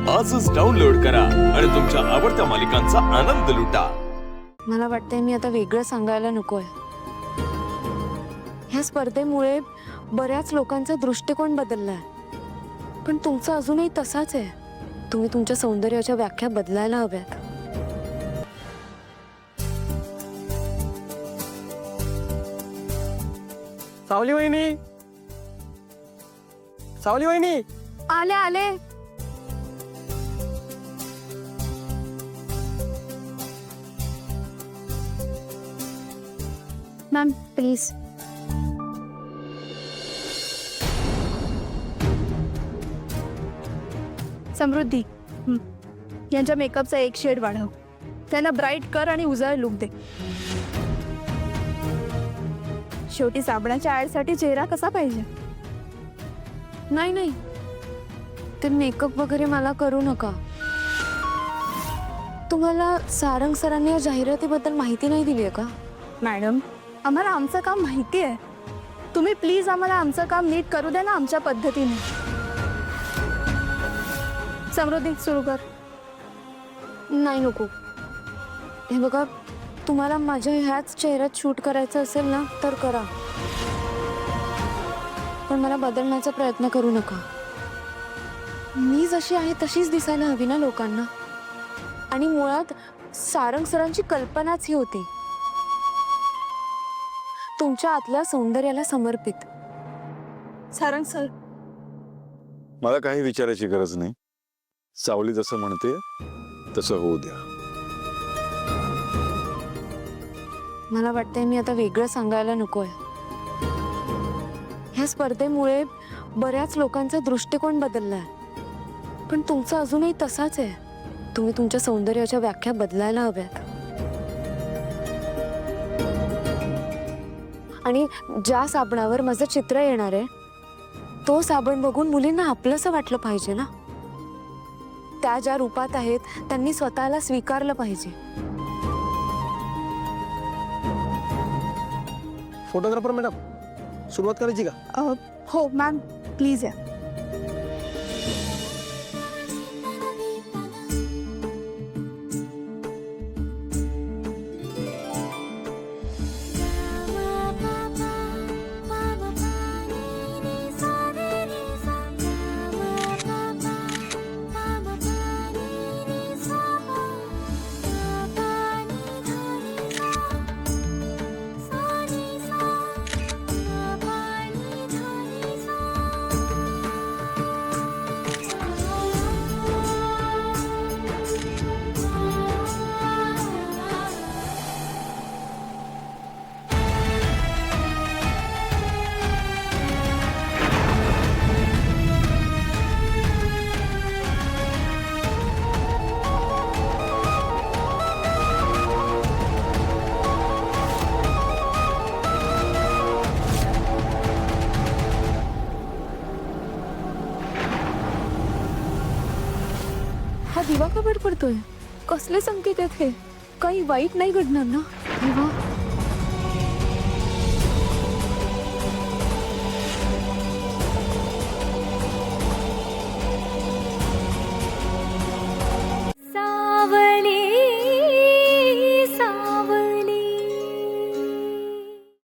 आजच डाउनलोड करा आणि तुमच्या आवडत्या मालिकांचा आनंद लुटा। मला वाटतंय मी आता वेगळं सांगायला नकोय। ह्या स्पर्धेमुळे बऱ्याच लोकांचा दृष्टिकोन बदललाय, पण तुमचा अजूनही तसाच आहे। तुम्ही तुमच्या सौंदर्याच्या व्याख्या बदलायला हव्यात। सावली वहिनी, सावली वहिनी, आले आले। Ma'am please. समृद्धी, यांच्या मेकअपचा एक शेड वाढव, त्यांना ब्राईट कर आणि उजळ लुक दे। शेवटी साबणाच्या ॲडसाठी चेहरा कसा पाहिजे? नाही नाही, ते मेकअप वगैरे मला करू नका। तुम्हाला सारंग सरांनी या जाहिरातीबद्दल माहिती नाही दिली आहे का? मॅडम, आम्हाला आमचं काम माहिती आहे। तुम्ही प्लीज आम्हाला आमचं काम नीट करू द्या ना, आमच्या पद्धतीने। समृद्धी, सुरू कर। नाही नको। हे बघा, तुम्हाला माझ्या ह्याच चेहऱ्यात शूट करायचं असेल ना तर करा, पण मला बदलण्याचा प्रयत्न करू नका। मी जशी आहे तशीच दिसायला हवी ना लोकांना। आणि मुळात सारंग सरांची कल्पनाच ही होती, तुमच्या आतल्या सौंदर्याला समर्पित। सारंग सर, मला काही विचारायची गरज नाही। सावली जसं म्हणते तसं होऊ द्या। मला वाटतंय मी आता वेगळं सांगायला नकोय। ह्या स्पर्धेमुळे बऱ्याच लोकांचा दृष्टिकोन बदललाय, पण तुमचा अजूनही तसाच आहे। तुम्ही तुमच्या सौंदर्याच्या व्याख्या बदलायला हव्यात। आणि ज्या साबणावर माझं चित्र येणार आहे तो साबण बघून मुलींना आपलंसं वाटलं पाहिजे ना। त्या ज्या रूपात आहेत त्यांनी स्वतःला स्वीकारलं पाहिजे। फोटोग्राफर मॅडम, सुरुवात करायची का? हो मॅम, प्लीज या। हा दिवा का बडबडतोय? कसले संकेत आहेत हे? काही वाईट नाही घडणार ना? दिवा